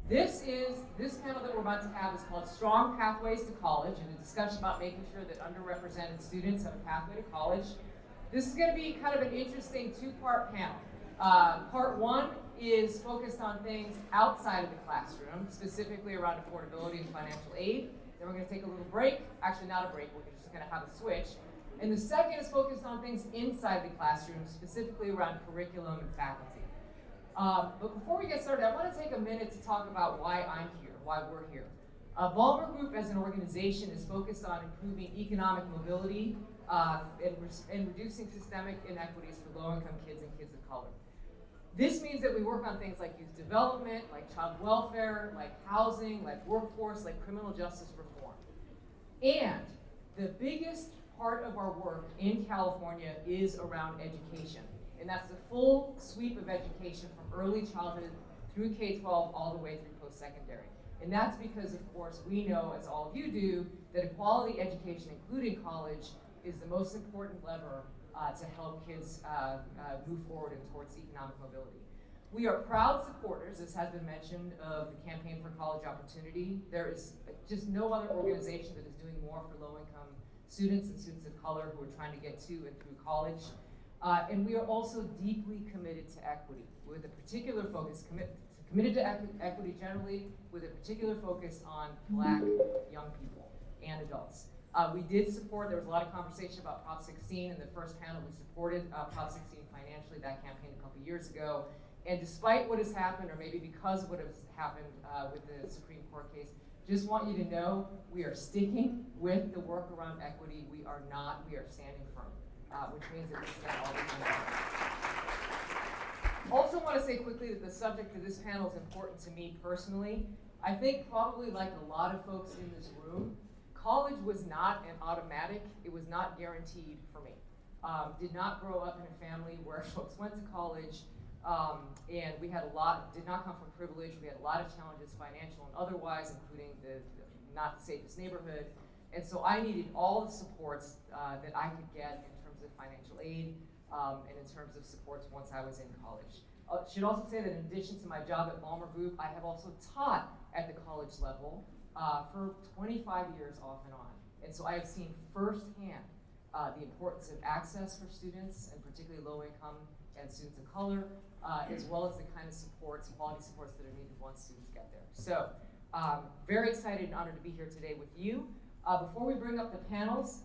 This panel that we're about to have is called Strong Pathways to College, and a discussion about making sure that underrepresented students have a pathway to college. This is going to be kind of an interesting two-part panel. Part one is focused on things outside of the classroom, specifically around affordability and financial aid. Then we're going to take a little break. Actually, not a break. We're just going to have a switch. And the second is focused on things inside the classroom, specifically around curriculum and faculty. But before we get started, I want to take a minute to talk about why I'm here, why we're here. Ballmer Group as an organization is focused on improving economic mobility and reducing systemic inequities for low-income kids and kids of color. This means that we work on things like youth development, like child welfare, like housing, like workforce, like criminal justice reform. And the biggest part of our work in California is around education. And that's the full sweep of education from early childhood through K-12 all the way through post-secondary. And that's because, of course, we know, as all of you do, that a quality education, including college, is the most important lever to help kids move forward and towards economic mobility. We are proud supporters, as has been mentioned, of the Campaign for College Opportunity. There is just no other organization that is doing more for low-income students and students of color who are trying to get to and through college. And we are also deeply committed to equity, with a particular focus, committed to equity generally, with a particular focus on Black young people and adults. We did support, there was a lot of conversation about Prop 16 in the first panel. We supported Prop 16 financially, that campaign a couple years ago. And despite what has happened, or maybe because of what has happened with the Supreme Court case, just want you to know we are sticking with the work around equity. We are standing firm, which means that we stand all the time. Also want to say quickly that the subject of this panel is important to me personally. I think probably like a lot of folks in this room, college was not an automatic, it was not guaranteed for me. Did not grow up in a family where folks went to college, and we had did not come from privilege. We had a lot of challenges, financial and otherwise, including the not the safest neighborhood. And so I needed all the supports that I could get in terms of financial aid and in terms of supports once I was in college. Should also say that in addition to my job at Ballmer Group, I have also taught at the college level for 25 years off and on. And so I have seen firsthand the importance of access for students, and particularly low income and students of color, as well as the kind of supports, quality supports that are needed once students get there. So very excited and honored to be here today with you. Before we bring up the panelists,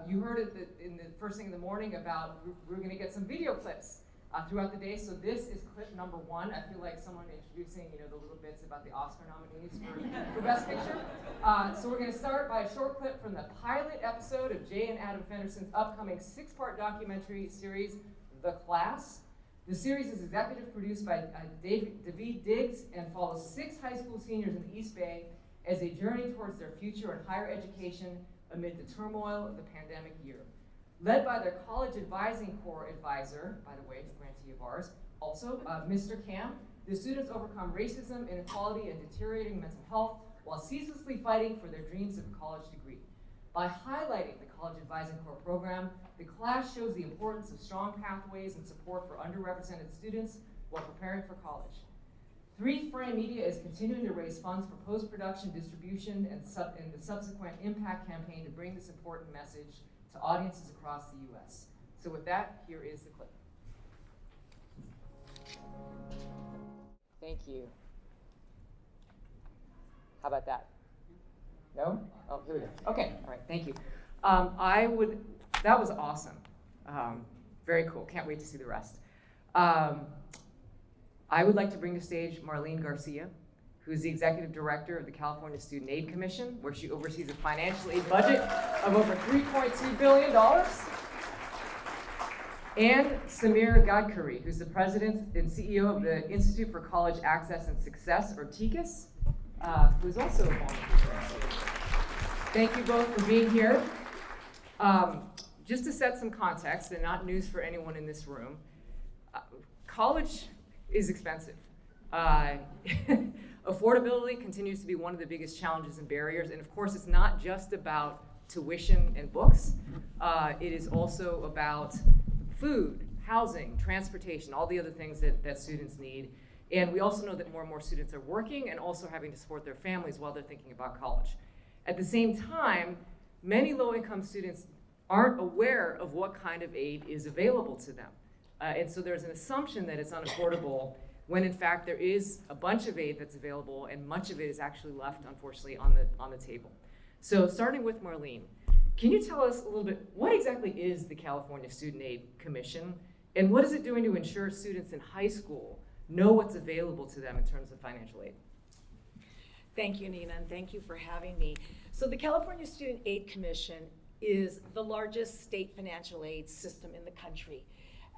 you heard it in the first thing in the morning about we're going to get some video clips throughout the day. So this is clip number 1. I feel like someone introducing, the little bits about the Oscar nominees for Best Picture. So we're going to start by a short clip from the pilot episode of Jay and Adam Fenderson's upcoming 6-part documentary series, The Class. The series is executive produced by David Diggs and follows 6 high school seniors in the East Bay as they journey towards their future in higher education amid the turmoil of the pandemic year. Led by their college advising corps advisor, by the way, grantee of ours, also Mr. Cam, the students overcome racism, inequality, and deteriorating mental health while ceaselessly fighting for their dreams of a college degree. By highlighting the college advising corps program, the class shows the importance of strong pathways and support for underrepresented students while preparing for college. 3 Frame Media is continuing to raise funds for post-production distribution and the subsequent impact campaign to bring this important message to audiences across the U.S. So with that, here is the clip. Thank you. How about that? No? Oh, here we go. Okay, all right, thank you. That was awesome. Very cool, can't wait to see the rest. I would like to bring to stage Marlene Garcia, who is the Executive Director of the California Student Aid Commission, where she oversees a financial aid budget of over $3.2 billion. And Samir Gadkari, who's the President and CEO of the Institute for College Access and Success, or TICAS, who's also a volunteer. Thank you both for being here. Just to set some context, and not news for anyone in this room, college is expensive. Affordability continues to be one of the biggest challenges and barriers, and of course it's not just about tuition and books. It is also about food, housing, transportation, all the other things that students need. And we also know that more and more students are working and also having to support their families while they're thinking about college. At the same time, many low-income students aren't aware of what kind of aid is available to them. And so there's an assumption that it's unaffordable when in fact there is a bunch of aid that's available and much of it is actually left, unfortunately, on the table. So starting with Marlene, can you tell us a little bit, what exactly is the California Student Aid Commission, and what is it doing to ensure students in high school know what's available to them in terms of financial aid? Thank you, Nina, and thank you for having me. So the California Student Aid Commission is the largest state financial aid system in the country.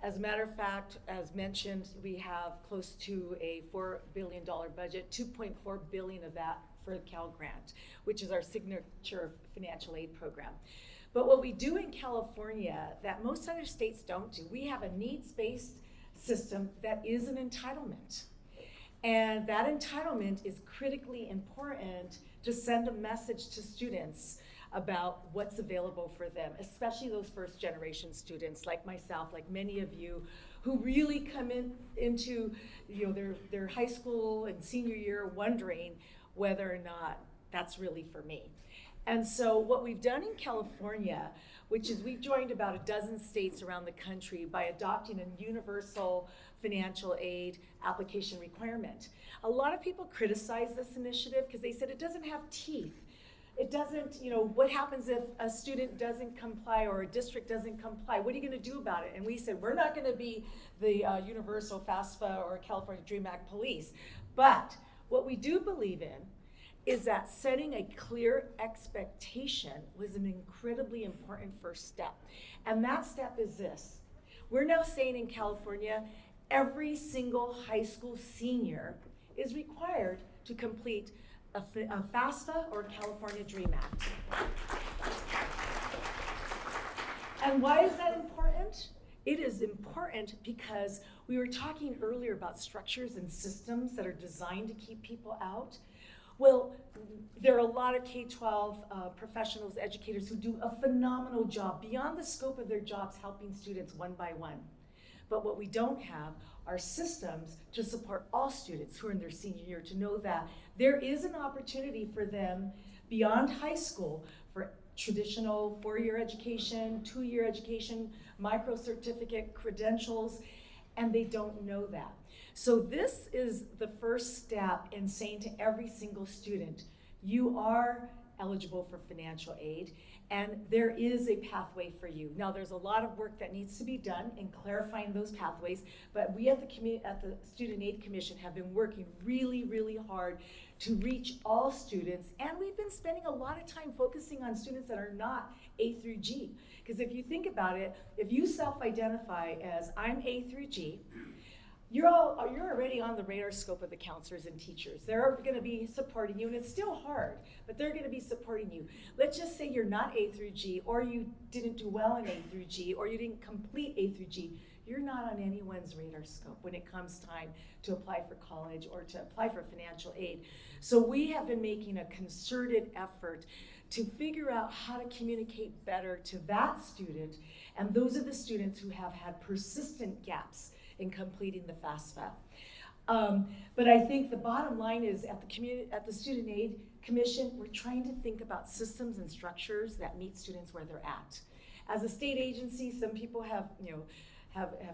As a matter of fact, as mentioned, we have close to a $4 billion budget, $2.4 billion of that for the Cal Grant, which is our signature financial aid program. But what we do in California that most other states don't do, we have a needs-based system that is an entitlement. And that entitlement is critically important to send a message to students about what's available for them, especially those first generation students like myself, like many of you, who really come into their high school and senior year wondering whether or not that's really for me. And so what we've done in California, which is we've joined about a dozen states around the country by adopting a universal financial aid application requirement. A lot of people criticize this initiative because they said it doesn't have teeth. It doesn't, what happens if a student doesn't comply or a district doesn't comply? What are you going to do about it? And we said, we're not going to be the universal FAFSA or California DREAM Act police. But what we do believe in is that setting a clear expectation was an incredibly important first step. And that step is this. We're now saying in California, every single high school senior is required to complete a FAFSA or California DREAM Act. And why is that important? It is important because we were talking earlier about structures and systems that are designed to keep people out. Well, there are a lot of K-12 professionals, educators who do a phenomenal job beyond the scope of their jobs helping students one by one. But what we don't have are systems to support all students who are in their senior year to know that there is an opportunity for them beyond high school for traditional 4-year education, 2-year education, micro-certificate credentials, and they don't know that. So this is the first step in saying to every single student, you are eligible for financial aid, and there is a pathway for you. Now, there's a lot of work that needs to be done in clarifying those pathways, but we at the Student Aid Commission have been working really, really hard to reach all students, and we've been spending a lot of time focusing on students that are not A through G. Because if you think about it, if you self-identify as I'm A through G, you're already on the radar scope of the counselors and teachers. They're going to be supporting you, and it's still hard, but they're going to be supporting you. Let's just say you're not A through G, or you didn't do well in A through G, or you didn't complete A through G. You're not on anyone's radar scope when it comes time to apply for college or to apply for financial aid. So we have been making a concerted effort to figure out how to communicate better to that student, and those are the students who have had persistent gaps in completing the FAFSA. But I think the bottom line is at the Student Aid Commission, we're trying to think about systems and structures that meet students where they're at. As a state agency, some people have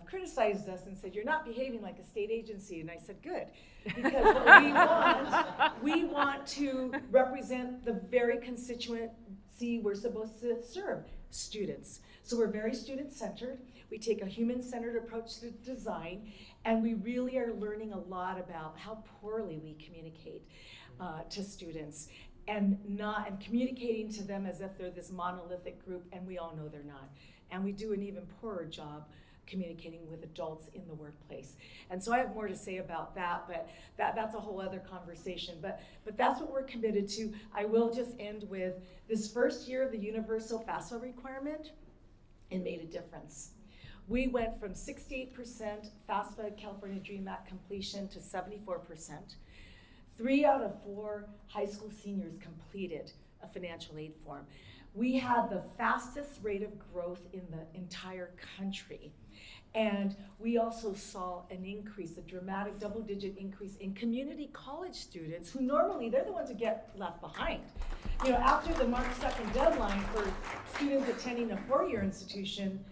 criticized us and said, you're not behaving like a state agency. And I said, good, because what we want to represent the very constituency we're supposed to serve, students. So we're very student-centered. We take a human-centered approach to design, and we really are learning a lot about how poorly we communicate to students and communicating to them as if they're this monolithic group, and we all know they're not. And we do an even poorer job communicating with adults in the workplace. And so I have more to say about that, but that's a whole other conversation. But that's what we're committed to. I will just end with this first year of the universal FAFSA requirement, it made a difference. We went from 68% FAFSA California DREAM Act completion to 74%. 3 out of 4 high school seniors completed a financial aid form. We had the fastest rate of growth in the entire country. And we also saw an increase, a dramatic double-digit increase in community college students who normally, they're the ones who get left behind. You know, after the March 2nd deadline for students attending a four-year institution,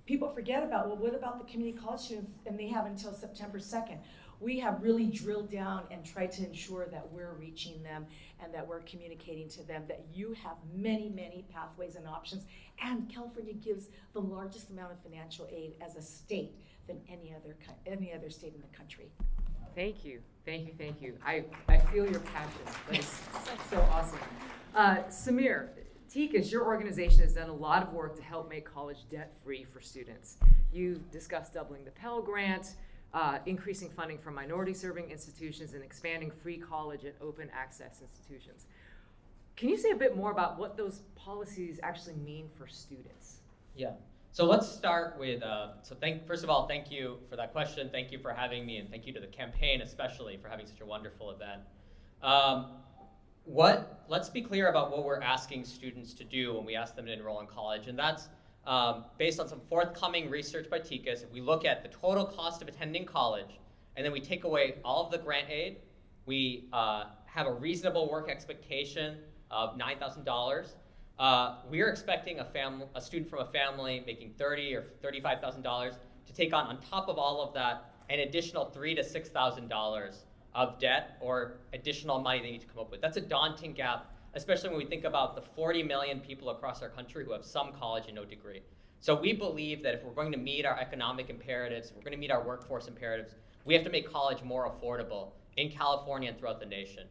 people forget about, well, what about the community college students? And they have until September 2nd. We have really drilled down and tried to ensure that we're reaching them and that we're communicating to them that you have many, many pathways and options. And California gives the largest amount of financial aid as a state than any other state in the country. Thank you, thank you, thank you. I feel your passion. That is so awesome. Samir, TICAS, your organization has done a lot of work to help make college debt-free for students. You discussed doubling the Pell Grant, increasing funding for minority-serving institutions, and expanding free college and open access institutions. Can you say a bit more about what those policies actually mean for students? Yeah. So let's start with, first of all, thank you for that question. Thank you for having me, and thank you to the campaign especially for having such a wonderful event. Let's be clear about what we're asking students to do when we ask them to enroll in college, and that's based on some forthcoming research by TICAS. If we look at the total cost of attending college, and then we take away all of the grant aid, we have a reasonable work expectation of $9,000. We're expecting a student from a family making $30,000 or $35,000 to take on top of all of that, an additional $3,000 to $6,000 of debt or additional money they need to come up with. That's a daunting gap, especially when we think about the 40 million people across our country who have some college and no degree. So we believe that if we're going to meet our economic imperatives, if we're going to meet our workforce imperatives, we have to make college more affordable in California and throughout the nation.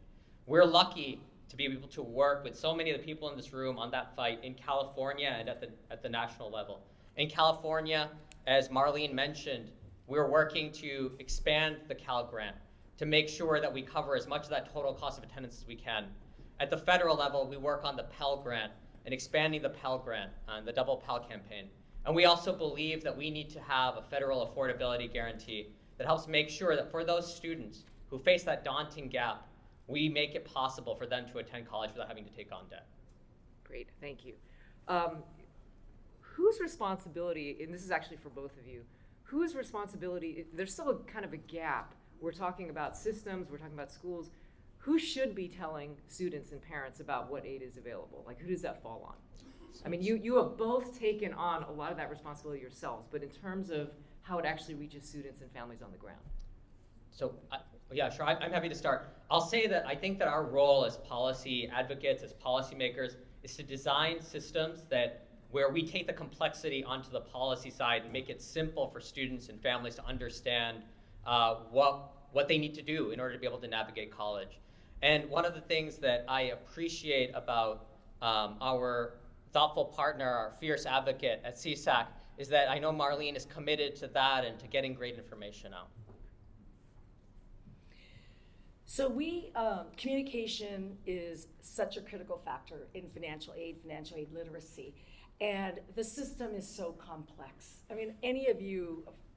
We're lucky to be able to work with so many of the people in this room on that fight in California and at the national level. In California, as Marlene mentioned, we're working to expand the Cal Grant to make sure that we cover as much of that total cost of attendance as we can. At the federal level, we work on the Pell Grant and expanding the Pell Grant and the Double Pell campaign. And we also believe that we need to have a federal affordability guarantee that helps make sure that for those students who face that daunting gap, we make it possible for them to attend college without having to take on debt. Great, thank you. Whose responsibility, and this is actually for both of you, whose responsibility, there's still a kind of a gap. We're talking about systems, we're talking about schools. Who should be telling students and parents about what aid is available? Like, who does that fall on? I mean, you have both taken on a lot of that responsibility yourselves, but in terms of how it actually reaches students and families on the ground. So, yeah, sure, I'm happy to start. I'll say that I think that our role as policy advocates, as policymakers, is to design systems where we take the complexity onto the policy side and make it simple for students and families to understand what they need to do in order to be able to navigate college. And one of the things that I appreciate about our thoughtful partner, our fierce advocate at CSAC, is that I know Marlene is committed to that and to getting great information out. So communication is such a critical factor in financial aid literacy. And the system is so complex. I mean,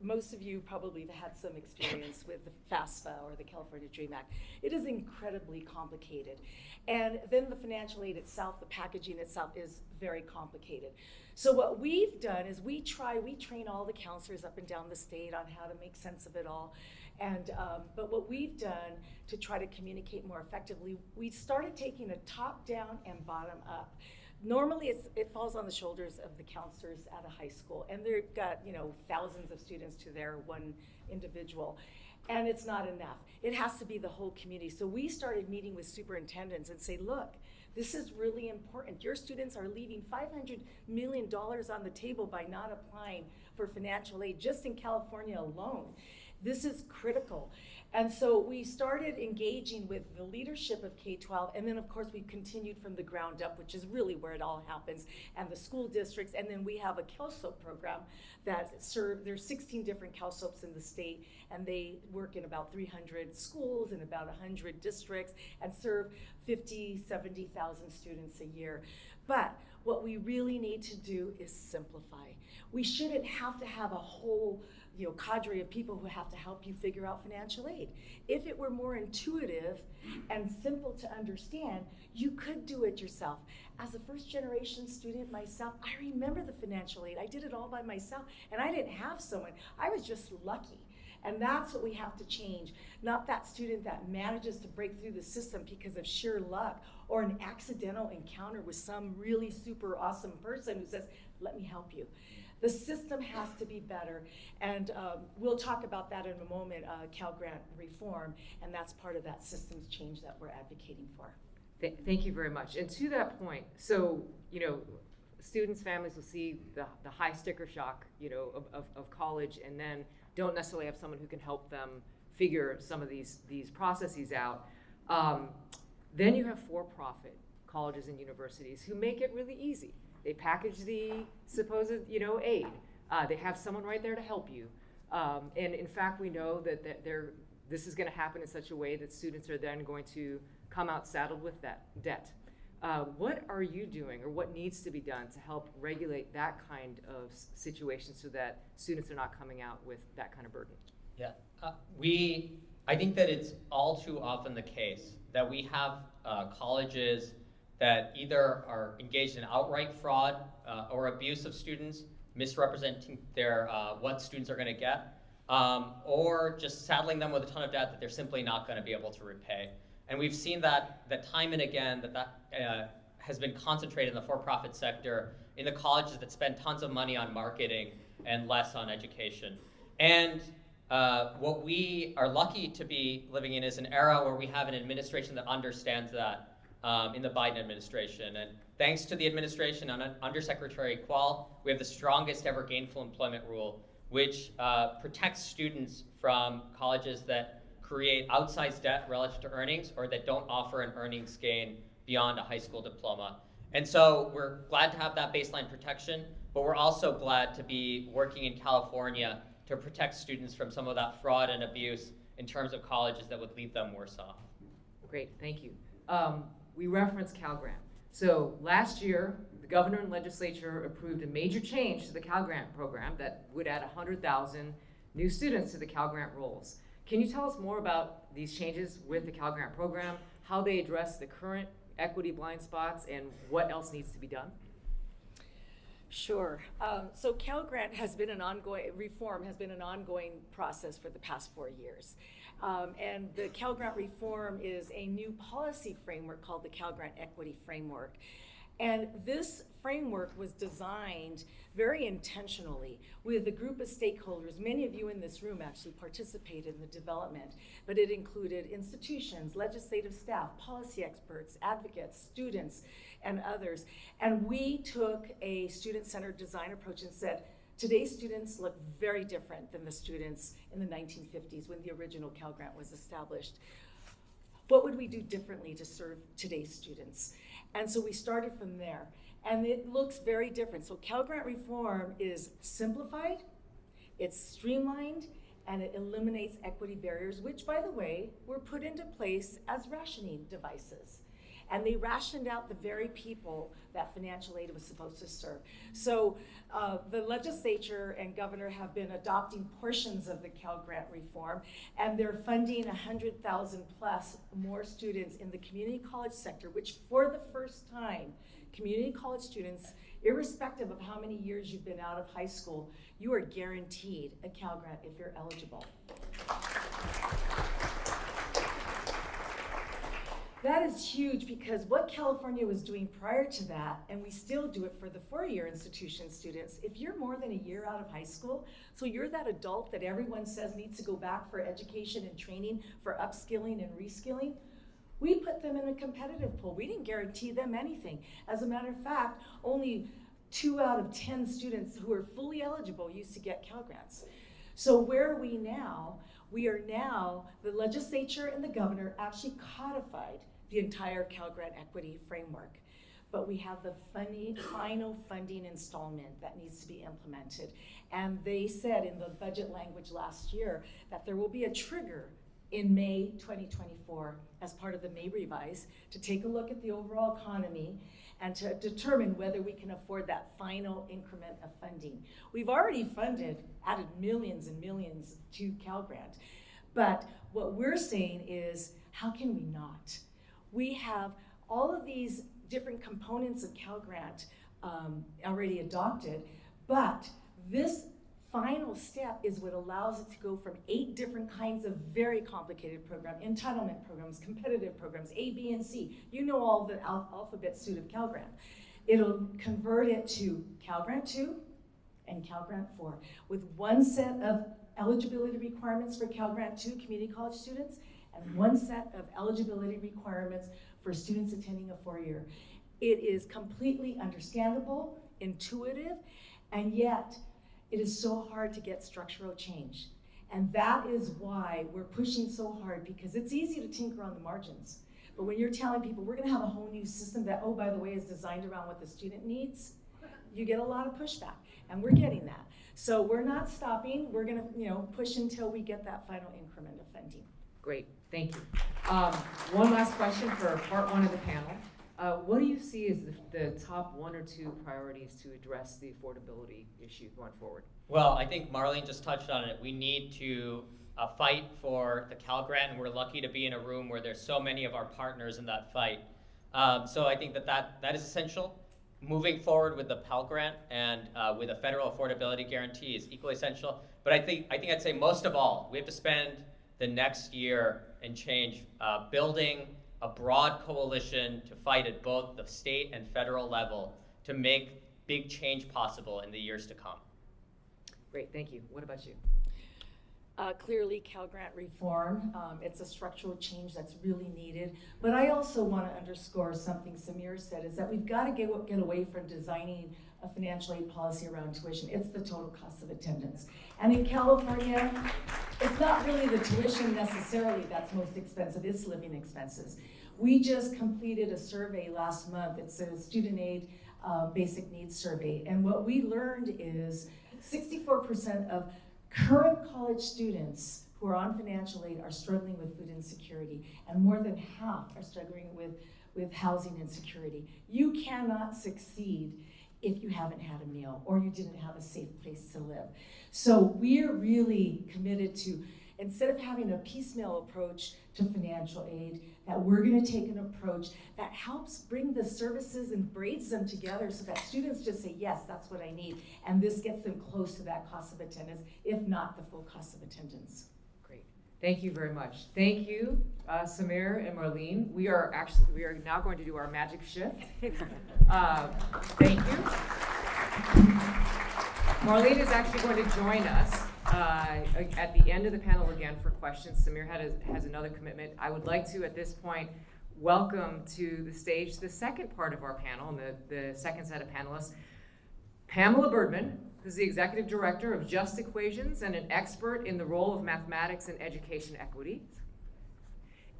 most of you probably have had some experience with the FAFSA or the California Dream Act. It is incredibly complicated. And then the financial aid itself, the packaging itself is very complicated. So what we've done is we train all the counselors up and down the state on how to make sense of it all. And but what we've done to try to communicate more effectively, we started taking a top-down and bottom-up. Normally, it falls on the shoulders of the counselors at a high school, and they've got thousands of students to their one individual, and it's not enough. It has to be the whole community. So we started meeting with superintendents and say, look, this is really important. Your students are leaving $500 million on the table by not applying for financial aid just in California alone. This is critical. And so we started engaging with the leadership of K-12, and then of course we continued from the ground up, which is really where it all happens, and the school districts, and then we have a CalSOAP program that there's 16 different CalSOAPs in the state, and they work in about 300 schools and about 100 districts and serve 70,000 students a year. But what we really need to do is simplify. We shouldn't have to have a whole cadre of people who have to help you figure out financial aid. aid. If it were more intuitive and simple to understand, you could do it yourself. As a first-generation student myself, I remember the financial aid. I did it all by myself, and I didn't have someone. I was just lucky. And that's what we have to change. Not that student that manages to break through the system because of sheer luck or an accidental encounter with some really super awesome person who says, let me help you. The system has to be better, and we'll talk about that in a moment, Cal Grant reform, and that's part of that systems change that we're advocating for. Thank you very much. And to that point, so, students, families will see the high sticker shock, of college, and then don't necessarily have someone who can help them figure some of these processes out. Then you have for-profit colleges and universities who make it really easy. They package the supposed, aid. They have someone right there to help you. And in fact, we know that this is going to happen in such a way that students are then going to come out saddled with that debt. What are you doing, or what needs to be done to help regulate that kind of situation so that students are not coming out with that kind of burden? Yeah, I think that it's all too often the case that we have colleges that either are engaged in outright fraud or abuse of students, misrepresenting their what students are going to get, or just saddling them with a ton of debt that they're simply not going to be able to repay. And we've seen that time and again that has been concentrated in the for-profit sector, in the colleges that spend tons of money on marketing and less on education. And what we are lucky to be living in is an era where we have an administration that understands that. In the Biden administration. And thanks to the administration and Undersecretary Qual, we have the strongest ever gainful employment rule, which protects students from colleges that create outsized debt relative to earnings or that don't offer an earnings gain beyond a high school diploma. And so we're glad to have that baseline protection, but we're also glad to be working in California to protect students from some of that fraud and abuse in terms of colleges that would leave them worse off. Great, thank you. We referenced Cal Grant. So last year, the governor and legislature approved a major change to the Cal Grant program that would add 100,000 new students to the Cal Grant rolls. Can you tell us more about these changes with the Cal Grant program, how they address the current equity blind spots, and what else needs to be done? Sure. So Cal Grant has been an ongoing process for the past 4 years. And the Cal Grant reform is a new policy framework called the Cal Grant Equity Framework. And this framework was designed very intentionally with a group of stakeholders. Many of you in this room actually participated in the development, but it included institutions, legislative staff, policy experts, advocates, students, and others. And we took a student-centered design approach and said, today's students look very different than the students in the 1950s when the original Cal Grant was established. What would we do differently to serve today's students? And so we started from there. And it looks very different. So Cal Grant reform is simplified, it's streamlined, and it eliminates equity barriers, which, by the way, were put into place as rationing devices. And they rationed out the very people that financial aid was supposed to serve. So the legislature and governor have been adopting portions of the Cal Grant reform, and they're funding 100,000 plus more students in the community college sector, which for the first time, community college students, irrespective of how many years you've been out of high school, you are guaranteed a Cal Grant if you're eligible. That is huge, because what California was doing prior to that, and we still do it for the four-year institution students, if you're more than a year out of high school, so you're that adult that everyone says needs to go back for education and training, for upskilling and reskilling, we put them in a competitive pool. We didn't guarantee them anything. As a matter of fact, only 2 out of 10 students who are fully eligible used to get Cal Grants. So where are we now? We are now, the legislature and the governor actually codified the entire Cal Grant equity framework. But we have the final funding installment that needs to be implemented. And they said in the budget language last year that there will be a trigger in May 2024 as part of the May revise to take a look at the overall economy and to determine whether we can afford that final increment of funding. We've already added millions and millions to Cal Grant, But what we're saying is, how can we not? We have all of these different components of Cal Grant already adopted, but this final step is what allows it to go from 8 different kinds of very complicated programs, entitlement programs, competitive programs, A, B, and C. You know all the alphabet suit of Cal Grant. It'll convert it to Cal Grant 2 and Cal Grant 4 with one set of eligibility requirements for Cal Grant 2 community college students and one set of eligibility requirements for students attending a 4-year. It is completely understandable, intuitive, and yet it is so hard to get structural change. And that is why we're pushing so hard, because it's easy to tinker on the margins. But when you're telling people we're gonna have a whole new system that, oh, by the way, is designed around what the student needs, you get a lot of pushback, and we're getting that. So we're not stopping, we're gonna push until we get that final increment of funding. Great, thank you. One last question for part 1 of the panel. What do you see as the top 1 or 2 priorities to address the affordability issue going forward? Well, I think Marlene just touched on it. We need to fight for the Cal Grant, and we're lucky to be in a room where there's so many of our partners in that fight. So I think that is essential. Moving forward with the Pell Grant and with a federal affordability guarantee is equally essential. But I think I'd say most of all, we have to spend the next year and change building a broad coalition to fight at both the state and federal level to make big change possible in the years to come. Great, thank you. What about you? Clearly, Cal Grant reform, it's a structural change that's really needed. But I also want to underscore something Samir said, is that we've got to get away from designing a financial aid policy around tuition. It's the total cost of attendance. And in California, it's not really the tuition necessarily that's most expensive, it's living expenses. We just completed a survey last month. It's a student aid basic needs survey. And what we learned is 64% of current college students who are on financial aid are struggling with food insecurity, and more than half are struggling with housing insecurity. You cannot succeed if you haven't had a meal or you didn't have a safe place to live. So we're really committed to, instead of having a piecemeal approach to financial aid, that we're going to take an approach that helps bring the services and braids them together so that students just say, yes, that's what I need. And this gets them close to that cost of attendance, if not the full cost of attendance. Great. Thank you very much. Thank you, Samir and Marlene. We are now going to do our magic shift. Thank you. Marlene is actually going to join us at the end of the panel again for questions. Samir has another commitment. I would like to, at this point, welcome to the stage the second part of our panel, and the second set of panelists, Pamela Birdman, who's the Executive Director of Just Equations and an expert in the role of mathematics in education equity.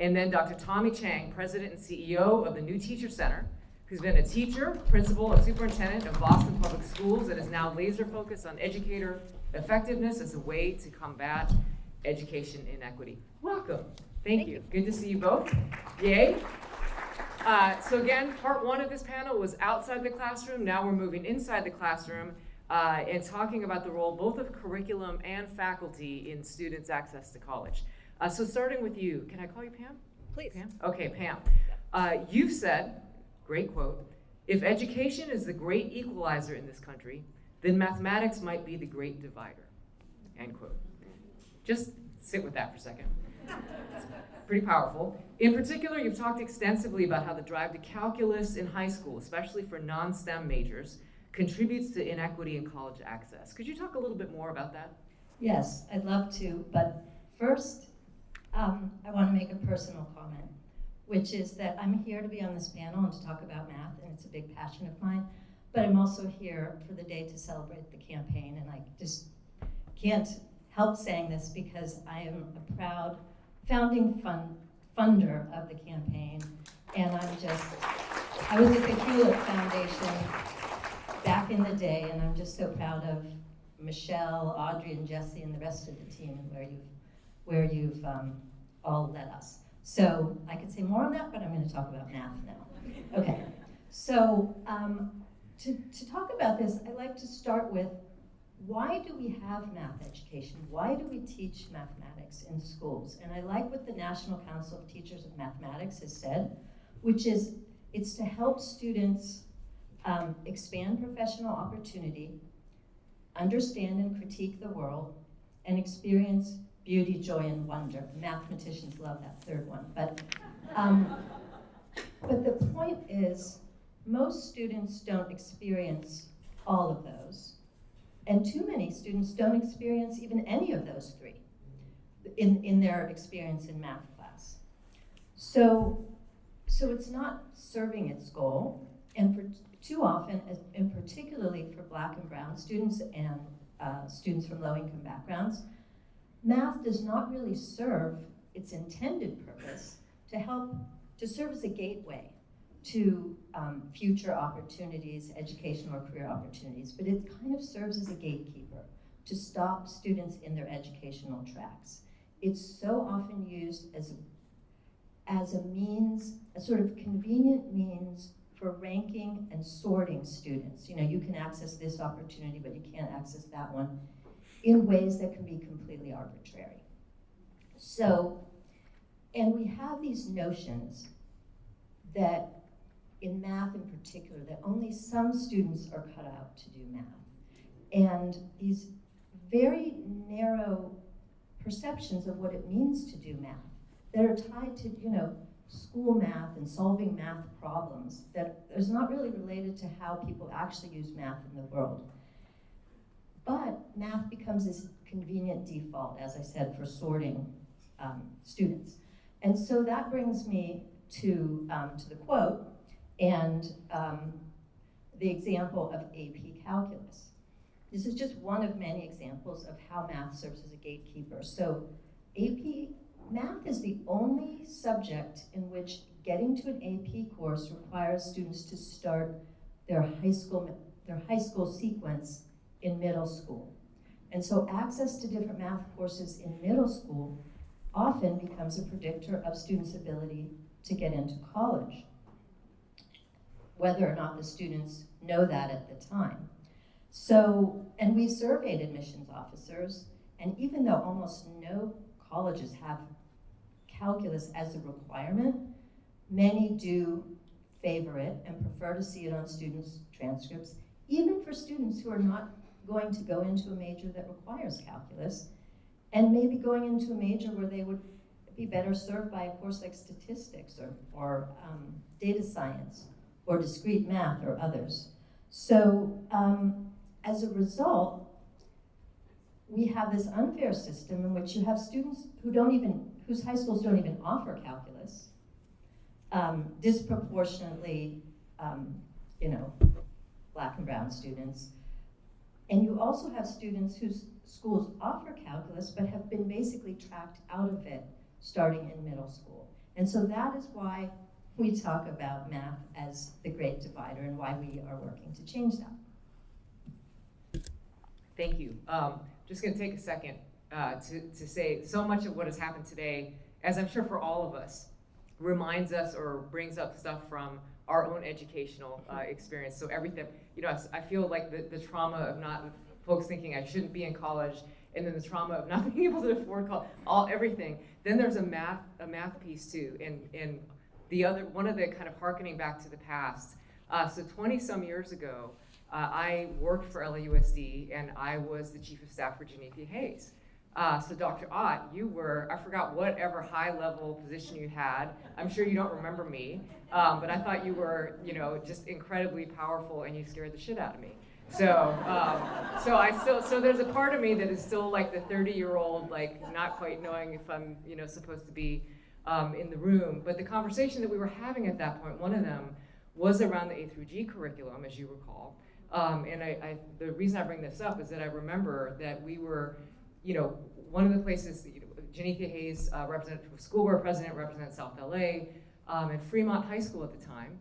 And then Dr. Tommy Chang, President and CEO of the New Teacher Center, who's been a teacher, principal, and superintendent of Boston Public Schools and is now laser focused on educator effectiveness as a way to combat education inequity. Welcome. Thank you. Good to see you both. Yay. So again, part 1 of this panel was outside the classroom. Now we're moving inside the classroom and talking about the role both of curriculum and faculty in students' access to college. So starting with you, can I call you Pam? Please. Pam? Okay, Pam. You've said, great quote, "If education is the great equalizer in this country, then mathematics might be the great divider," end quote. Just sit with that for a second. Pretty powerful. In particular, you've talked extensively about how the drive to calculus in high school, especially for non-STEM majors, contributes to inequity in college access. Could you talk a little bit more about that? Yes, I'd love to, but first, I want to make a personal comment, which is that I'm here to be on this panel and to talk about math, and it's a big passion of mine, but I'm also here for the day to celebrate the campaign, and I just can't help saying this because I am a proud founding funder of the campaign, and I was at the Hewlett Foundation back in the day, and I'm just so proud of Michelle, Audrey, and Jesse, and the rest of the team, and where you've all led us. So I could say more on that, but I'm going to talk about math now. Okay, so to talk about this, I'd like to start with why do we have math education? Why do we teach mathematics in schools? And I like what the National Council of Teachers of Mathematics has said, which is it's to help students expand professional opportunity, understand and critique the world, and experience beauty, joy, and wonder. Mathematicians love that third one. But the point is, most students don't experience all of those. And too many students don't experience even any of those three in their experience in math class. So it's not serving its goal, and for too often, and particularly for Black and brown students and students from low-income backgrounds, math does not really serve its intended purpose to serve as a gateway to future opportunities, educational or career opportunities, but it kind of serves as a gatekeeper to stop students in their educational tracks. It's so often used as a means, a sort of convenient means for ranking and sorting students. You know, you can access this opportunity, but you can't access that one, in ways that can be completely arbitrary. So, and we have these notions that in math in particular, that only some students are cut out to do math. And these very narrow perceptions of what it means to do math that are tied to, you know, school math and solving math problems that is not really related to how people actually use math in the world. But math becomes this convenient default, as I said, for sorting students. And so that brings me to the quote and the example of AP Calculus. This is just one of many examples of how math serves as a gatekeeper. So math is the only subject in which getting to an AP course requires students to start their high school sequence in middle school. And so access to different math courses in middle school often becomes a predictor of students' ability to get into college, whether or not the students know that at the time. So, and we surveyed admissions officers, and even though almost no colleges have calculus as a requirement, many do favor it and prefer to see it on students' transcripts, even for students who are not going to go into a major that requires calculus, and maybe going into a major where they would be better served by a course like statistics or data science or discrete math or others. So as a result, we have this unfair system in which you have students whose high schools don't even offer calculus, disproportionately, Black and brown students. And you also have students whose schools offer calculus but have been basically tracked out of it starting in middle school. And so that is why we talk about math as the great divider and why we are working to change that. Thank you. Just gonna take a second to say so much of what has happened today, as I'm sure for all of us, reminds us or brings up stuff from our own educational experience. So everything, I feel like the trauma of folks thinking I shouldn't be in college, and then the trauma of not being able to afford college, everything. Then there's a math piece too, and one of the kind of hearkening back to the past. So 20 some years ago, I worked for LAUSD, and I was the chief of staff for Janethia Hayes. So Dr. Ott, you were, I forgot whatever high level position you had. I'm sure you don't remember me, but I thought you were, just incredibly powerful, and you scared the shit out of me. So, so there's a part of me that is still like the 30-year-old, like not quite knowing if I'm, supposed to be in the room. But the conversation that we were having at that point, one of them was around the A through G curriculum, as you recall. And the reason I bring this up is that I remember that we were, one of the places, Janethia Hayes, school board president, represented South LA, and Fremont High School at the time,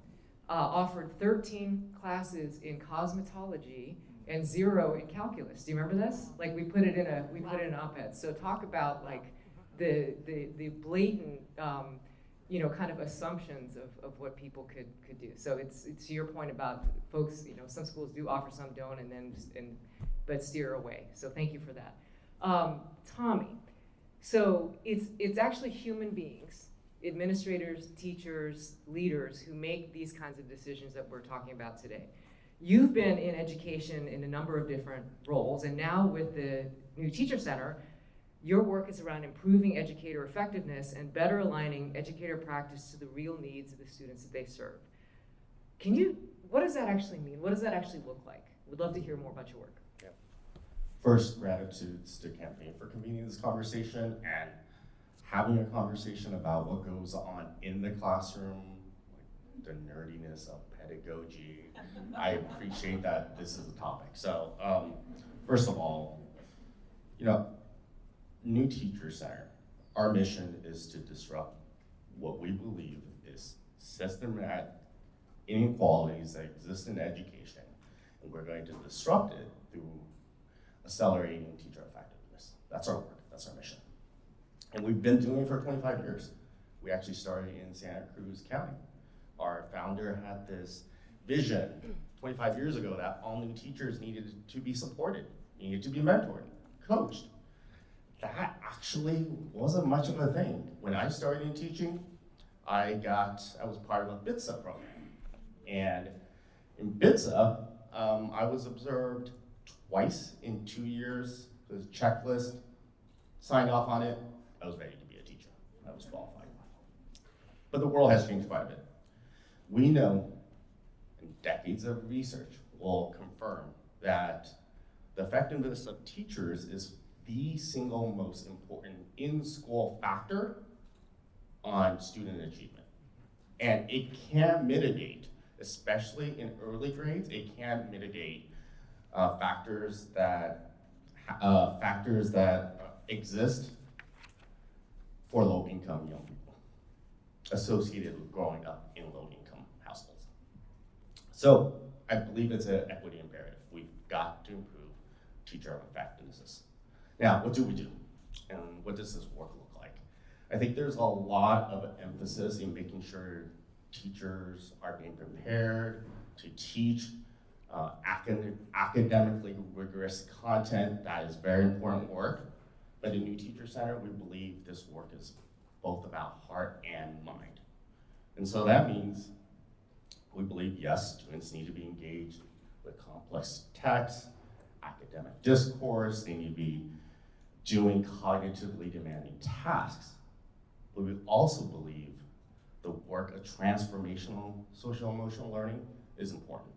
offered 13 classes in cosmetology and 0 in calculus. Do you remember this? Like we put it in an op-ed. So talk about like the blatant, kind of assumptions of what people could do. So it's to your point about folks, some schools do offer, some don't, but steer away. So thank you for that. Tommy, so it's actually human beings, administrators, teachers, leaders who make these kinds of decisions that we're talking about today. You've been in education in a number of different roles, and now with the new Teacher Center, your work is around improving educator effectiveness and better aligning educator practice to the real needs of the students that they serve. What does that actually mean? What does that actually look like? We'd love to hear more about your work. First, gratitudes to Campaign for convening this conversation and having a conversation about what goes on in the classroom, like the nerdiness of pedagogy. I appreciate that this is a topic. So, first of all, New Teacher Center, our mission is to disrupt what we believe is systematic inequalities that exist in education, and we're going to disrupt it through accelerating teacher effectiveness. That's our work, that's our mission. And we've been doing it for 25 years. We actually started in Santa Cruz County. Our founder had this vision 25 years ago that all new teachers needed to be supported, needed to be mentored, coached. That actually wasn't much of a thing. When I started in teaching, I was part of a BITSA program. And in BITSA, I was observed twice in 2 years. There's a checklist, signed off on it. I was ready to be a teacher. I was qualified. But the world has changed quite a bit. We know, and decades of research will confirm, that the effectiveness of teachers is the single most important in-school factor on student achievement. And it can mitigate, especially in early grades, it can mitigate factors that exist for low-income young people associated with growing up in low-income households. So I believe it's an equity imperative. We've got to improve teacher effectiveness. Now, what do we do? And what does this work look like? I think there's a lot of emphasis in making sure teachers are being prepared to teach academically rigorous content. That is very important work. But in New Teacher Center, we believe this work is both about heart and mind. And so that means we believe, yes, students need to be engaged with complex text, academic discourse, they need to be doing cognitively demanding tasks. But we also believe the work of transformational social emotional learning is important.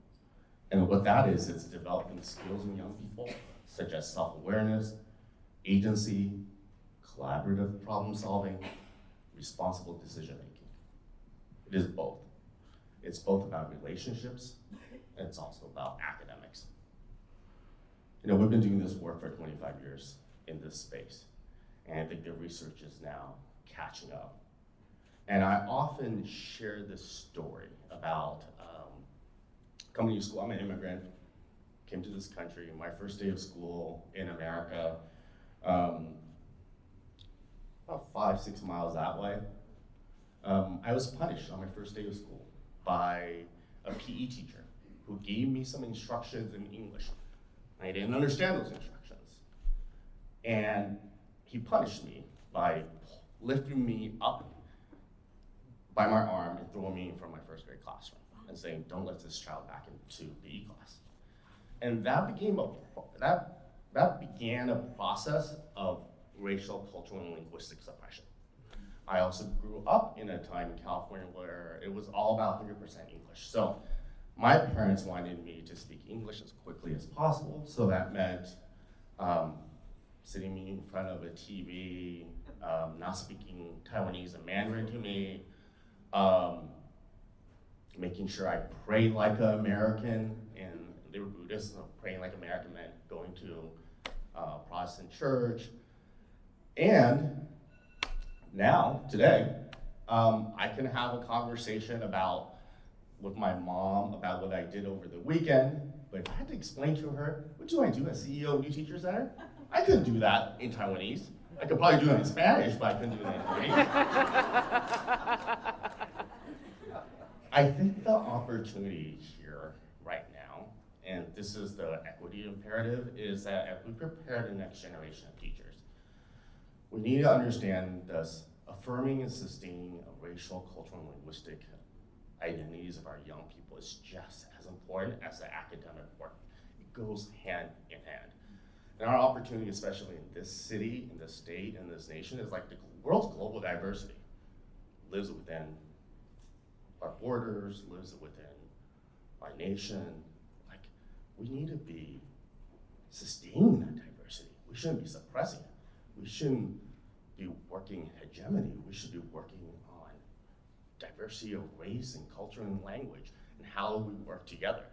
And what that is, it's developing skills in young people, such as self-awareness, agency, collaborative problem solving, responsible decision making. It is both. It's both about relationships, and it's also about academics. We've been doing this work for 25 years in this space, and I think the research is now catching up. And I often share this story about coming to school. I'm an immigrant, came to this country, my first day of school in America, about 5-6 miles that way. I was punished on my first day of school by a PE teacher who gave me some instructions in English. I didn't understand those instructions. And he punished me by lifting me up by my arm and throwing me from my first grade classroom and saying, don't let this child back into PE class. And that began a process of racial, cultural, and linguistic suppression. I also grew up in a time in California where it was all about 100% English. So my parents wanted me to speak English as quickly as possible, so that meant sitting me in front of a TV, not speaking Taiwanese and Mandarin to me, making sure I pray like an American, and they were Buddhists, so praying like American meant going to a Protestant church. And now, today, I can have a conversation with my mom about what I did over the weekend, but if I had to explain to her, what do I do as CEO of New Teacher Center? I couldn't do that in Taiwanese. I could probably do it in Spanish, but I couldn't do it in Taiwanese. I think the opportunity here right now, and this is the equity imperative, is that as we prepare the next generation of teachers, we need to understand this affirming and sustaining of racial, cultural, and linguistic identities of our young people is just as important as the academic work. It goes hand in hand. And our opportunity, especially in this city, in this state, in this nation, is like the world's global diversity lives within our borders, lives within our nation. Like, we need to be sustaining that diversity. We shouldn't be suppressing it. We shouldn't be working hegemony. We should be working on diversity of race and culture and language and how we work together.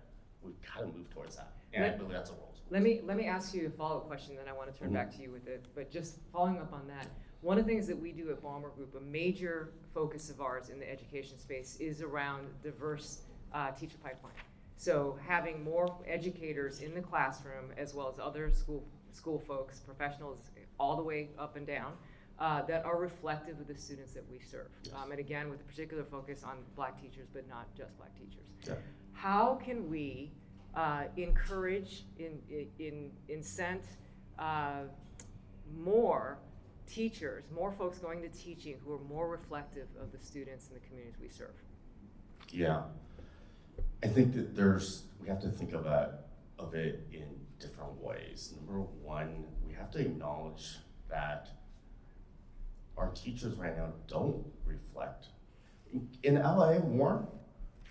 We've got to move towards that. And I believe that's a role. Let me ask you a follow-up question, then I want to turn back to you with it. But just following up on that, one of the things that we do at Ballmer Group, a major focus of ours in the education space, is around diverse teacher pipeline. So having more educators in the classroom, as well as other school folks, professionals, all the way up and down, that are reflective of the students that we serve. Yes. And again, with a particular focus on Black teachers, but not just Black teachers. Yeah. How can we encourage, incent more teachers, more folks going to teaching who are more reflective of the students and the communities we serve? Yeah, I think that we have to think of it in different ways. Number one, we have to acknowledge that our teachers right now don't reflect. In LA more,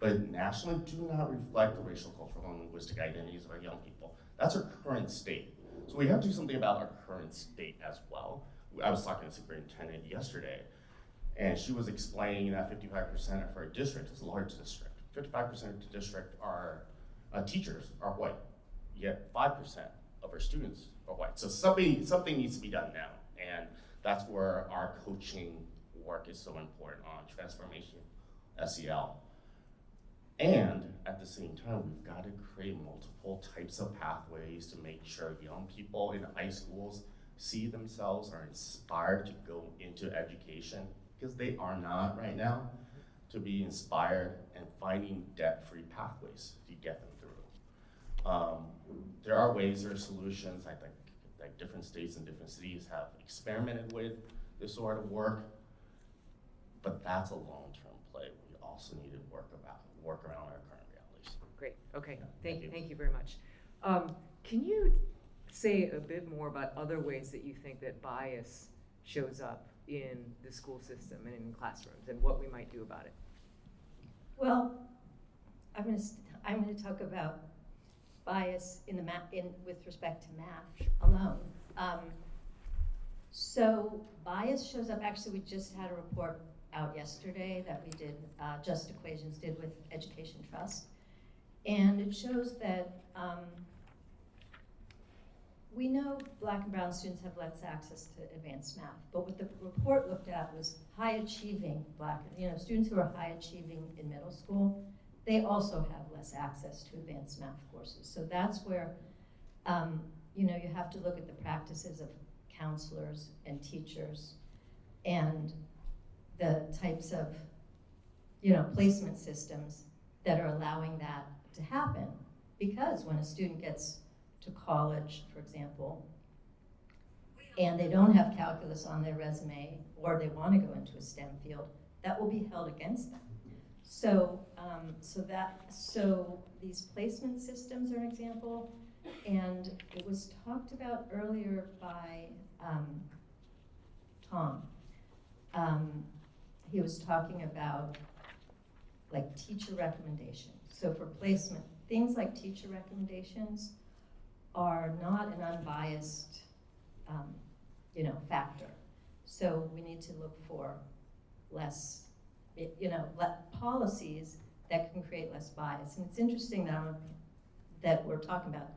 but nationally do not reflect the racial, cultural, and linguistic identities of our young people. That's our current state. So we have to do something about our current state as well. I was talking to the superintendent yesterday, and she was explaining that 55% of her district is a large district. 55% of the district are teachers are white, yet 5% of our students are white. So something needs to be done now, and that's where our coaching work is so important on transformation, SEL. And at the same time, we've got to create multiple types of pathways to make sure young people in high schools see themselves, are inspired to go into education, because they are not right now, to be inspired and finding debt-free pathways to get them through. There are ways, there are solutions. I think like different states and different cities have experimented with this sort of work, but that's a long-term play. We also need to work around our current realities. Great, okay, Yeah, thank you very much. Can you say a bit more about other ways that you think that bias shows up in the school system and in classrooms, and what we might do about it? Well, I'm going to talk about bias in the with respect to math alone. So bias shows up. Actually, we just had a report out yesterday that we did, Just Equations did with Education Trust, and it shows that we know Black and brown students have less access to advanced math, but what the report looked at was high achieving Black, students who are high achieving in middle school, they also have less access to advanced math courses. So that's where, you have to look at the practices of counselors and teachers and the types of, placement systems that are allowing that to happen. Because when a student gets to college, for example, and they don't have calculus on their resume, or they want to go into a STEM field, that will be held against them. So, so these placement systems are an example, and it was talked about earlier by Tom. He was talking about like teacher recommendations. So for placement, things like teacher recommendations are not an unbiased, factor. So we need to look for less, policies that can create less bias. And it's interesting that we're talking about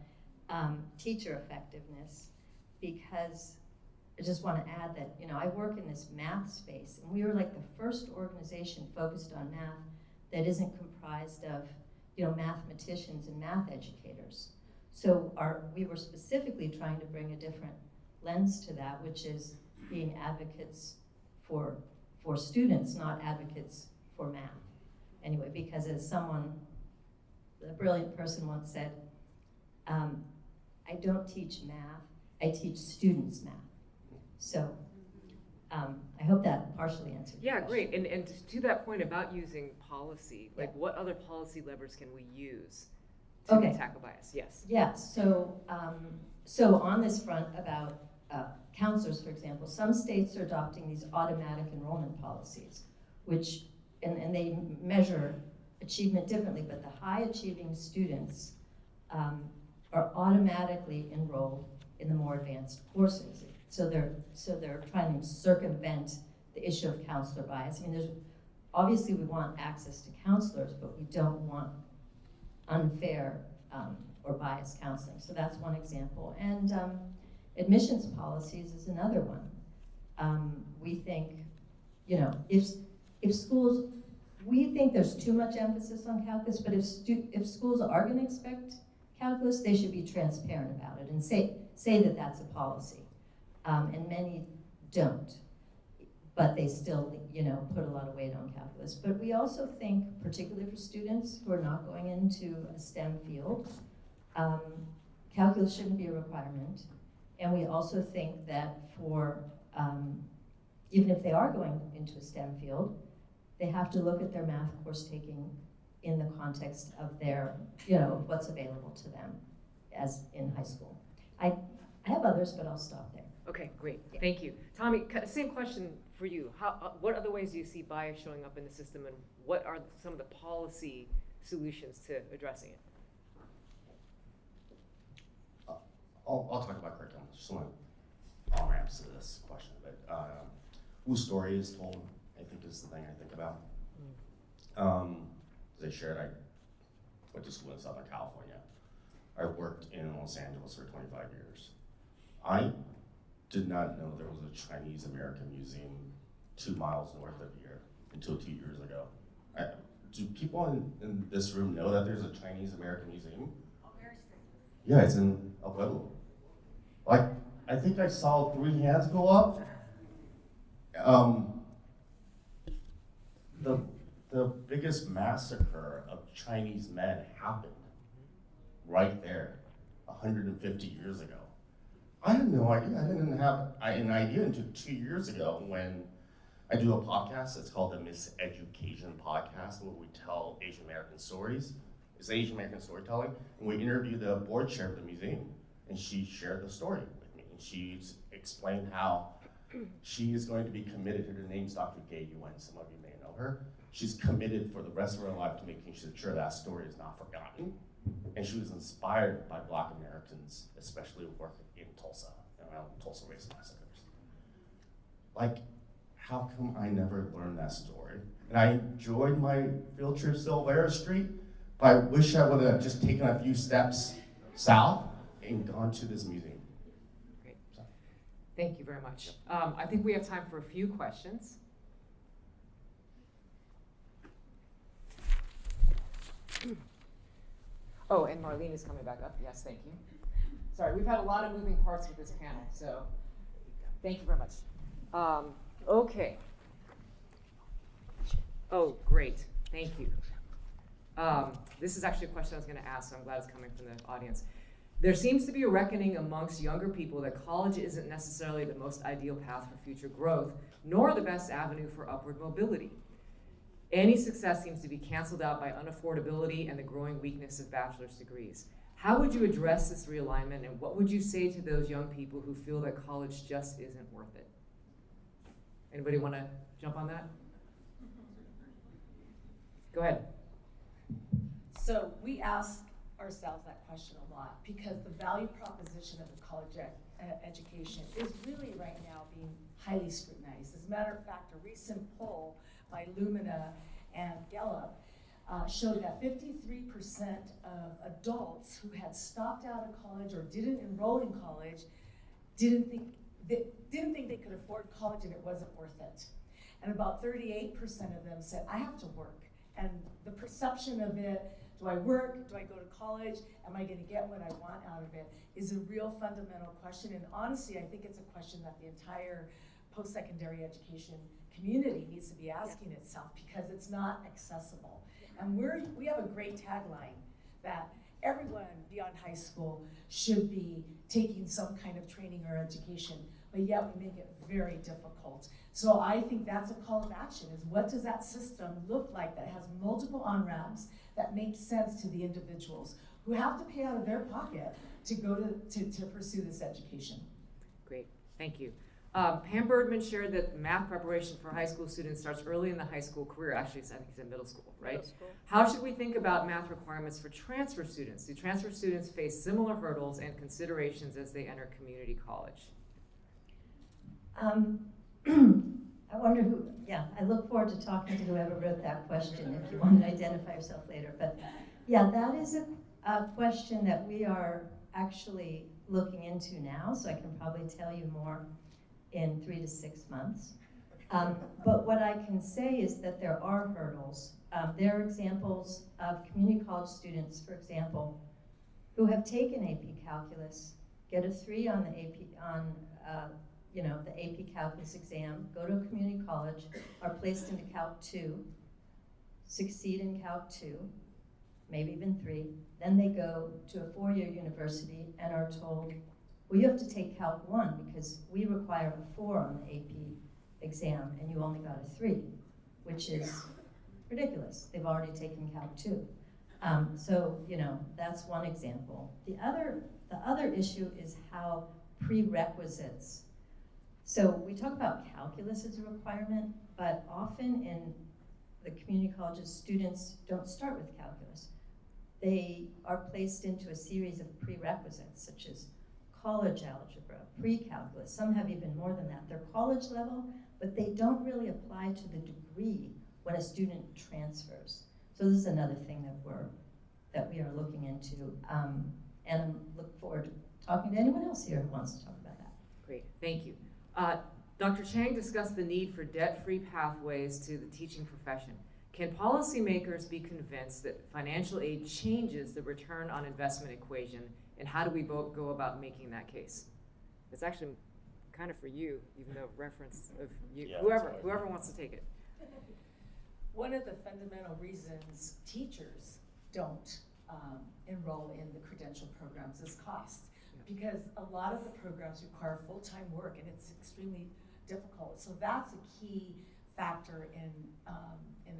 teacher effectiveness, because I just want to add that, I work in this math space, and we were like the first organization focused on math that isn't comprised of, mathematicians and math educators. So we were specifically trying to bring a different lens to that, which is being advocates for students, not advocates for math. Anyway, because as a brilliant person once said, I don't teach math, I teach students math. So I hope that partially answered your Yeah, question. great. And to that point about using policy, like Yeah. what other policy levers can we use to Okay. tackle bias? Yes. Yeah, so on this front about counselors, for example, some states are adopting these automatic enrollment policies, which, and they measure achievement differently, but the high achieving students are automatically enrolled in the more advanced courses. So they're trying to circumvent the issue of counselor bias. I mean, obviously we want access to counselors, but we don't want unfair or biased counseling. So that's one example. And admissions policies is another one. We think, you know, if schools, we think there's too much emphasis on calculus, but if schools are going to expect calculus, they should be transparent about it and say that that's a policy. And many don't, but they still, you know, put a lot of weight on calculus. But we also think, particularly for students who are not going into a STEM field, calculus shouldn't be a requirement. And we also think that for, even if they are going into a STEM field, they have to look at their math course taking in the context of their, you know, what's available to them as in high school. I have others, but I'll stop there. Okay, great. Thank you. Tommy, same question for you. What other ways do you see bias showing up in the system, and what are some of the policy solutions to addressing it? I'll talk about curriculum. Just want to on-ramps to this question. But whose story is told, I think, is the thing I think about. As I shared, I went to school in Southern California. I worked in Los Angeles for 25 years. I did not know there was a Chinese American museum 2 miles north of here until 2 years ago. Do people in this room know that there's a Chinese American museum? Yeah, it's in El Pueblo. Like, I think I saw 3 hands go up. The biggest massacre of Chinese men happened right there 150 years ago. I had no idea. I didn't have an idea until 2 years ago when I do a podcast. It's called the Miseducation Podcast, where we tell Asian American stories. It's Asian American storytelling. And we interviewed the board chair of the museum, and she shared the story with me. And she explained how she is going to be committed. Her name's Dr. Gay Yuan. Some of you may know her. She's committed for the rest of her life to making sure that story is not forgotten. And she was inspired by Black Americans, especially who work in Tulsa, around Tulsa race massacres. Like, how come I never learned that story? And I enjoyed my field trip to Silvera Street, but I wish I would have just taken a few steps south and gone to this museum. Great. Thank you very much. I think we have time for a few questions. Oh, and Marlene is coming back up. Yes, thank you. Sorry, we've had a lot of moving parts with this panel, so thank you very much. Okay. Oh, great. Thank you. This is actually a question I was going to ask, so I'm glad it's coming from the audience. There seems to be a reckoning amongst younger people that college isn't necessarily the most ideal path for future growth, nor the best avenue for upward mobility. Any success seems to be canceled out by unaffordability and the growing weakness of bachelor's degrees. How would you address this realignment, and what would you say to those young people who feel that college just isn't worth it? Anybody want to jump on that? Go ahead. So we ask ourselves that question a lot because the value proposition of the college education is really right now being highly scrutinized. As a matter of fact, a recent poll by Lumina and Gallup showed that 53% of adults who had stopped out of college or didn't enroll in college didn't think they could afford college and it wasn't worth it. And about 38% of them said, I have to work. And the perception of it, do I work? Do I go to college? Am I going to get what I want out of it? Is a real fundamental question. And honestly, I think it's a question that the entire post-secondary education community needs to be asking itself because it's not accessible. And we have a great tagline that everyone beyond high school should be taking some kind of training or education, but yet we make it very difficult. So I think that's a call of action, is what does that system look like that has multiple on-ramps that make sense to the individuals who have to pay out of their pocket to go to pursue this education. Great, thank you. Pam Birdman shared that math preparation for high school students starts early in the high school career. Actually, I think it's in middle school, right? Middle school. How should we think about math requirements for transfer students? Do transfer students face similar hurdles and considerations as they enter community college? I wonder who, yeah, I look forward to talking to whoever wrote that question if you want to identify yourself later. But yeah, that is a question that we are actually looking into now, so I can probably tell you more in 3 to 6 months. But what I can say is that there are hurdles. There are examples of community college students, for example, who have taken AP Calculus, get a 3 on the the AP Calculus exam, go to a community college, are placed into Calc 2, succeed in Calc 2, maybe even 3, then they go to a 4-year university and are told, well, you have to take Calc 1 because we require a 4 on the AP exam and you only got a 3, which is ridiculous. They've already taken Calc 2. So, that's one example. The other issue is how prerequisites. So we talk about calculus as a requirement, but often in the community colleges, students don't start with calculus. They are placed into a series of prerequisites, such as college algebra, pre-calculus. Some have even more than that. They're college level, but they don't really apply to the degree when a student transfers. So this is another thing that we are looking into, and I look forward to talking to anyone else here who wants to talk about that. Great, thank you. Dr. Chang discussed the need for debt-free pathways to the teaching profession. Can policymakers be convinced that financial aid changes the return on investment equation, and how do we go about making that case? It's actually kind of for you, even though reference of you, Yeah, whoever wants to take it. One of the fundamental reasons teachers don't enroll in the credential programs is cost. Because a lot of the programs require full-time work and it's extremely difficult. So that's a key factor in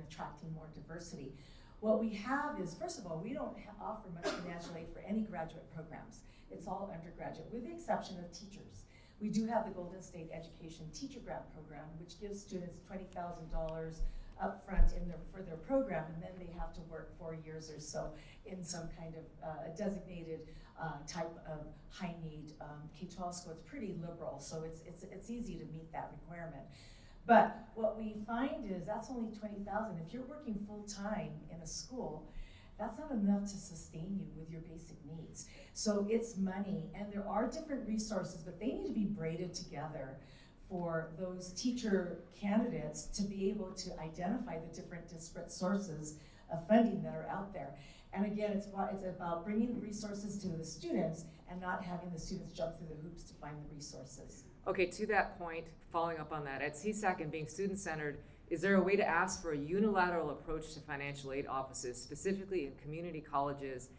attracting more diversity. What we have is, first of all, we don't offer much financial aid for any graduate programs. It's all undergraduate, with the exception of teachers. We do have the Golden State Education Teacher Grant Program, which gives students $20,000 up front for their program, and then they have to work 4 years or so in some kind of a designated type of high-need K-12 school. It's pretty liberal, so it's easy to meet that requirement. But what we find is that's only $20,000. If you're working full-time in a school, that's not enough to sustain you with your basic needs. So it's money, and there are different resources, but they need to be braided together for those teacher candidates to be able to identify the different disparate sources of funding that are out there. And again, it's about bringing the resources to the students and not having the students jump through the hoops to find the resources. Okay, to that point, following up on that, at CSAC and being student-centered, is there a way to ask for a unilateral approach to financial aid offices, specifically in community colleges,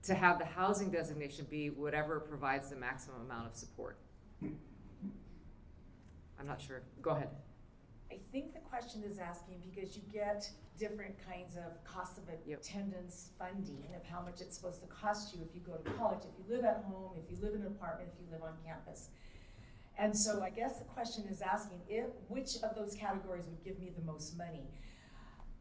to have the housing designation be whatever provides the maximum amount of support? I'm not sure. Go ahead. I think the question is asking because you get different kinds of cost of attendance funding of how much it's supposed to cost you if you go to college, if you live at home, if you live in an apartment, if you live on campus. And so I guess the question is asking which of those categories would give me the most money.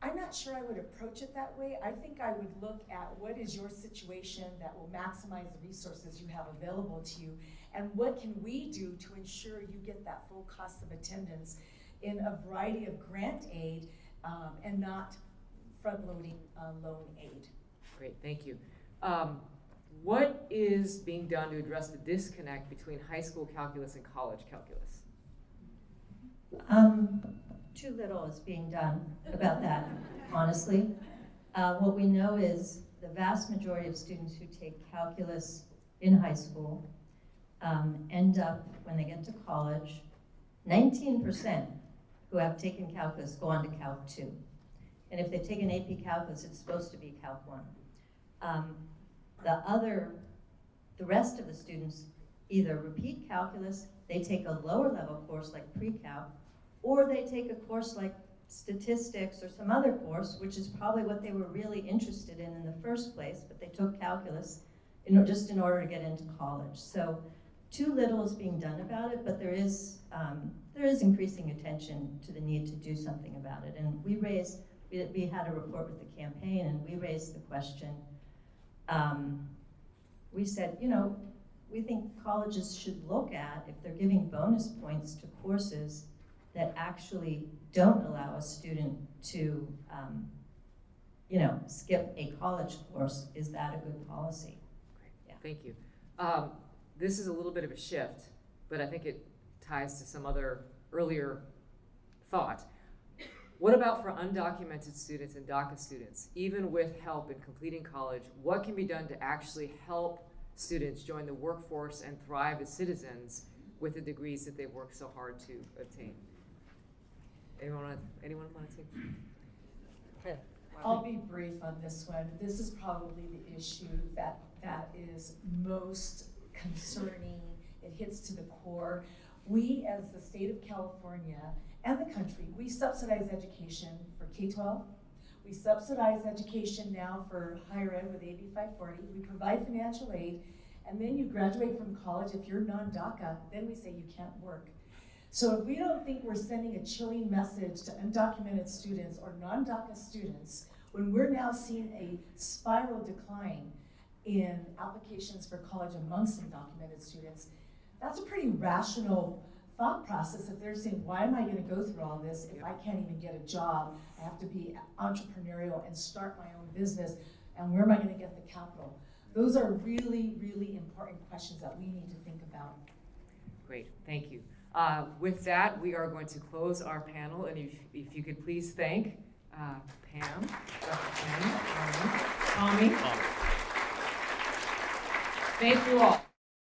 I'm not sure I would approach it that way. I think I would look at what is your situation that will maximize the resources you have available to you, and what can we do to ensure you get that full cost of attendance in a variety of grant aid and not front-loading loan aid. Great, thank you. What is being done to address the disconnect between high school calculus and college calculus? Too little is being done about that, honestly. What we know is the vast majority of students who take calculus in high school end up, when they get to college, 19% who have taken calculus go on to Calc 2. And if they take an AP calculus, it's supposed to be Calc 1. The rest of the students either repeat calculus, they take a lower level course like pre-calc, or they take a course like statistics or some other course, which is probably what they were really interested in the first place, but they took calculus just in order to get into college. So too little is being done about it, but there is increasing attention to the need to do something about it. And we had a report with the campaign, and we raised the question. We said, we think colleges should look at if they're giving bonus points to courses that actually don't allow a student to, skip a college course. Is that a good policy? Great. Yeah. Thank you. This is a little bit of a shift, but I think it ties to some other earlier thought. What about for undocumented students and DACA students? Even with help in completing college, what can be done to actually help students join the workforce and thrive as citizens with the degrees that they've worked so hard to obtain? Anyone want to take? Okay. I'll be brief on this one. This is probably the issue that is most concerning. It hits to the core. We, as the state of California and the country, we subsidize education for K-12. We subsidize education now for higher ed with AB 540. We provide financial aid, and then you graduate from college. If you're non-DACA, then we say you can't work. So if we don't think we're sending a chilling message to undocumented students or non-DACA students, when we're now seeing a spiral decline in applications for college amongst undocumented students, that's a pretty rational thought process. If they're saying, why am I going to go through all this if I can't even get a job? I have to be entrepreneurial and start my own business, and where am I going to get the capital? Those are really, really important questions that we need to think about. Great, thank you. With that, we are going to close our panel, and if you could please thank Pam, Dr. Chen, Tommy. Thank you all.